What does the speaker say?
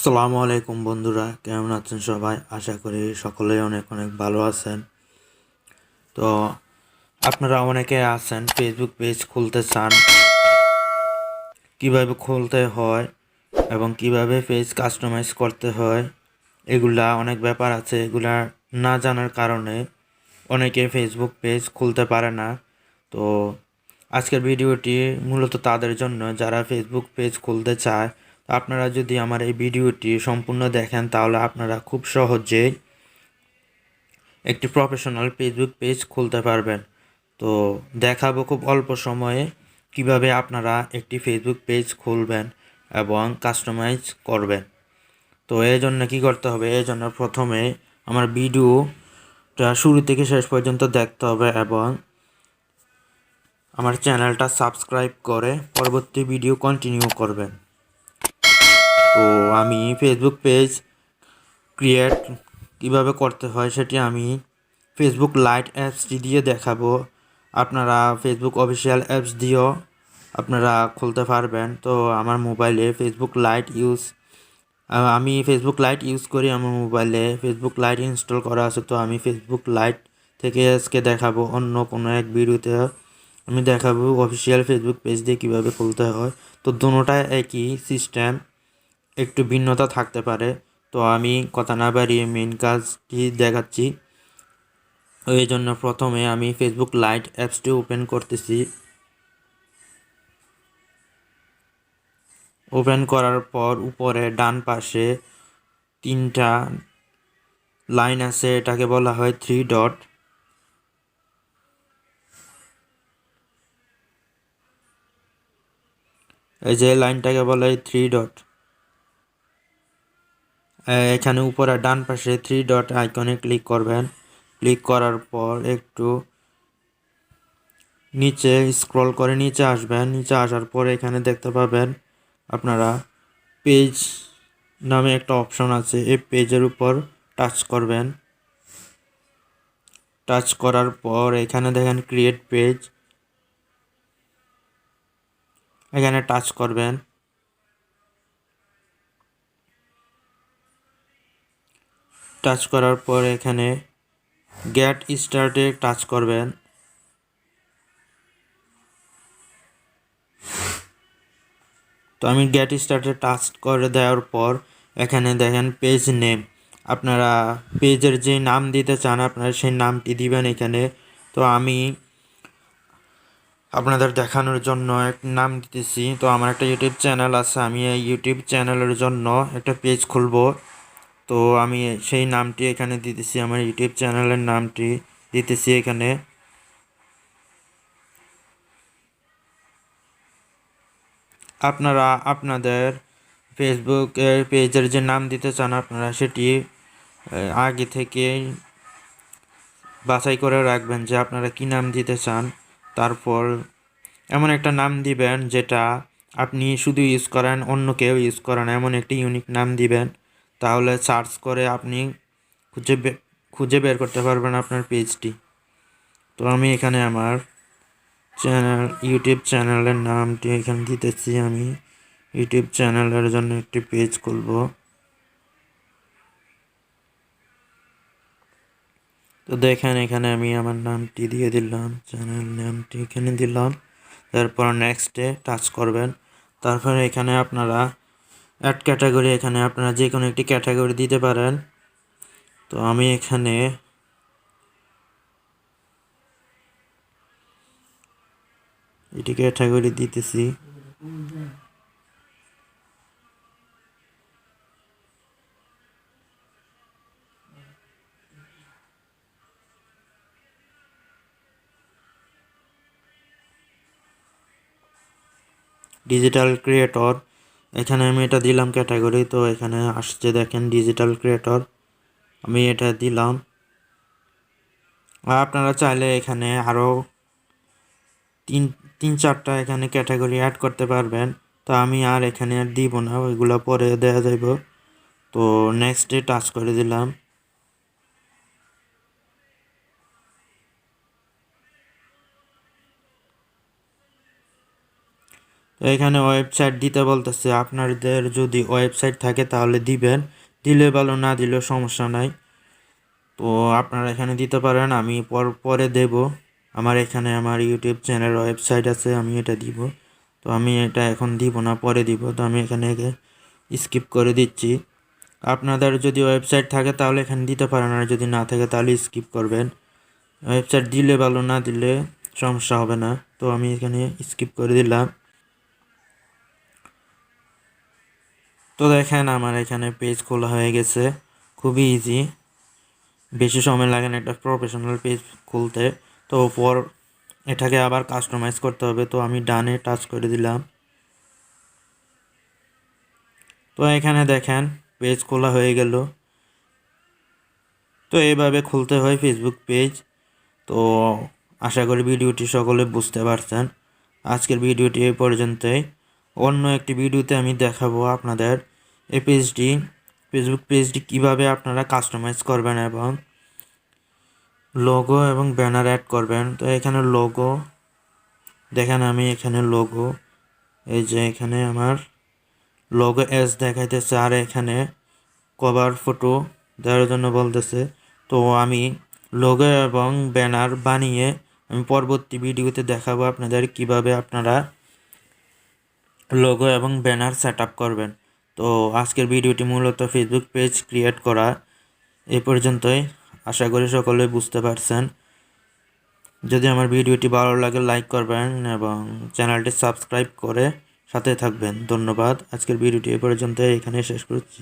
আসসালামু আলাইকুম বন্ধুরা, কেমন আছেন সবাই? আশা করি সকলেই অনেক অনেক ভালো আছেন। তো আপনারা অনেকে আছেন ফেসবুক পেজ খুলতে চান, কিভাবে খুলতে হয় এবং কিভাবে পেজ কাস্টমাইজ করতে হয়, এগুলা অনেক ব্যাপার আছে। এগুলা না জানার কারণে অনেকে ফেসবুক পেজ খুলতে পারে না। তো আজকের ভিডিওটি মূলত তাদের জন্য যারা ফেসবুক পেজ খুলতে চায়। আপনারা যদি আমার এই ভিডিওটি সম্পূর্ণ দেখেন তাহলে আপনারা খুব সহজেই একটি প্রফেশনাল ফেসবুক পেজ খুলতে পারবেন। তো দেখাবো খুব অল্প সময়ে কিভাবে আপনারা একটি ফেসবুক পেজ খুলবেন এবং কাস্টমাইজ করবেন। তো এই জন্য কী করতে হবে? এই জন্য প্রথমে আমার ভিডিওটা শুরু থেকে শেষ পর্যন্ত দেখতে হবে এবং আমার চ্যানেলটা সাবস্ক্রাইব করে পরবর্তী ভিডিও কন্টিনিউ করবেন। তো আমি ফেসবুক পেজ ক্রিয়েট কিভাবে করতে হয় সেটি আমি ফেসবুক লাইট অ্যাপসটি দিয়ে দেখাবো। আপনারা ফেসবুক অফিসিয়াল অ্যাপস দিয়েও আপনারা খুলতে পারবেন। তো আমার মোবাইলে ফেসবুক লাইট আমি ফেসবুক লাইট ইউজ করি। আমার মোবাইলে ফেসবুক লাইট ইনস্টল করা আছে। তো আমি ফেসবুক লাইট থেকে আজকে দেখাবো অন্য কোনো এক ভিডিওতে আমি দেখাবো অফিসিয়াল ফেসবুক পেজ দিয়ে কীভাবে খুলতে হয়। তো দুটোটাই একই সিস্টেম, একটু ভিন্নতা থাকতে পারে। তো আমি কথা না বাড়িয়ে মেন কাজটি দেখাচ্ছি। এই জন্য প্রথমে আমি ফেসবুক লাইট অ্যাপসটি ওপেন করতেছি। ওপেন করার পর উপরে ডান পাশে তিনটা লাইন আছে, এটাকে বলা হয় থ্রি ডট। এই যে লাইনটাকে বলা হয় থ্রি ডট। এখানে উপরে ডান পাশে থ্রি ডট আইকনে ক্লিক করবেন। ক্লিক করার পর একটু নিচে স্ক্রল করে নিচে আসবেন। নিচে আসার পর এখানে দেখতে পাবেন আপনারা পেজ নামে একটা অপশন আছে। এই পেজের উপর টাচ করবেন। টাচ করার পর এখানে দেখেন ক্রিয়েট পেজ, এখানে টাচ করবেন। টাচ করার পর এখানে গেট স্টার্টে টাচ করবেন। তো আমি গেট স্টার্টে টাচ করে দেওয়ার পর এখানে দেখেন পেজ নেম, আপনারা পেজের যে নাম দিতে চান আপনারা সেই নামটি দিবেন এখানে। তো আমি আপনাদের দেখানোর জন্য এক নাম দিতেছি। তো আমার একটা ইউটিউব চ্যানেল আছে, আমি এই ইউটিউব চ্যানেলের জন্য একটা পেজ খুলব। তো আমি সেই নামটি এখানে দিতেছি, আমার ইউটিউব চ্যানেলের নামটি দিতেছি এখানে। আপনারা আপনাদের ফেসবুকের পেজের যে নাম দিতে চান আপনারা সেটি আগে থেকে বাছাই করে রাখবেন যে আপনারা কি নাম দিতে চান। তারপর এমন একটা নাম দিবেন যেটা আপনি শুধু ইউজ করেন, অন্য কেউ ইউজ করেন, এমন একটি ইউনিক নাম দিবেন। তাহলে সার্চ করে আপনি খুঁজে বের করতে পারবেন আপনার পেজটি। তো আমি এখানে আমার ইউটিউব চ্যানেলের নামটি এখানে দিতেছি। আমি ইউটিউব চ্যানেলের জন্য একটি পেজ খুলব। তো দেখেন এখানে আমি আমার নামটি দিয়ে দিলাম, চ্যানেল নামটি এখানে দিলাম। তারপর নেক্সটে টাচ করবেন। তারপরে এখানে আপনারা অ্যাড ক্যাটাগরি, এখানে আপনারা যে কোনো একটি ক্যাটাগরি দিতে পারেন। তো আমি এখানে এটি ক্যাটাগরি দিতেছি। ডিজিটাল ক্রিয়েটর, এখানে আমি এটা দিলাম ক্যাটাগরি। তো এখানে আসছে দেখেন ডিজিটাল ক্রিয়েটর, আমি এটা দিলাম। আর আপনারা চাইলে এখানে আরও তিন তিন চারটা এখানে ক্যাটাগরি অ্যাড করতে পারবেন। তো আমি আর এখানে আর দিব না, ওইগুলো পরে দেওয়া যাইব। তো নেক্সটে টাচ করে দিলাম। তো এখানে ওয়েবসাইট দিতে বলতেছে, আপনাদের যদি ওয়েবসাইট থাকে তাহলে দিবেন, দিলে ভালো, না দিলেও সমস্যা নাই। তো আপনারা এখানে দিতে পারেন, আমি পরে দেব। আমার এখানে আমার ইউটিউব চ্যানেল ওয়েবসাইট আছে, আমি এটা দিব। তো আমি এটা এখন দিব না, পরে দিব। তো আমি এখানে স্কিপ করে দিচ্ছি। আপনাদের যদি ওয়েবসাইট থাকে তাহলে এখানে দিতে পারেন, আর যদি না থাকে তাহলে স্কিপ করবেন। ওয়েবসাইট দিলে ভালো, না দিলে সমস্যা হবে না। তো আমি এখানে স্কিপ করে দিলাম। তো দেখেন আমার এখানে পেজ খোলা হয়ে গেছে, খুবই ইজি, বেশি সময় লাগে না একটা প্রফেশনাল পেজ খুলতে। তো এটাকে আবার কাস্টমাইজ করতে হবে। তো আমি ডানে টাচ করে দিলাম। তো এখানে দেখেন পেজ খোলা হয়ে গেল। তো এইভাবে খুলতে হয় ফেসবুক পেজ। তো আশা করি ভিডিওটি সকলে বুঝতে পারছেন। আজকের ভিডিওটি এই পর্যন্তই। অন্য একটি ভিডিওতে আমি দেখাবো আপনাদের এই ফেসবুক পেজটি কিভাবে আপনারা কাস্টমাইজ করবেন এবং লোগো এবং ব্যানার অ্যাড করবেন। তো এখানে লোগো দেখেন, আমি এখানে লোগো, এই যে এখানে আমার লোগো এস দেখাইতেছে, আর এখানে কভার ফটো দেওয়ার জন্য বলতেছে। তো আমি লোগো এবং ব্যানার বানিয়ে আমি পরবর্তী ভিডিওতে দেখাবো আপনাদের কিভাবে আপনারা লোগো এবং ব্যানার সেট আপ করবেন। তো আজকের ভিডিওটি মূলত ফেসবুক পেজ ক্রিয়েট করা। এই পর্যন্তই, আশা করি সকলে বুঝতে পারছেন। যদি আমার ভিডিওটি ভালো লাগে লাইক করবেন এবং চ্যানেলটি সাবস্ক্রাইব করে সাথে থাকবেন। ধন্যবাদ। আজকের ভিডিওটি এই পর্যন্ত এখানে শেষ করছি।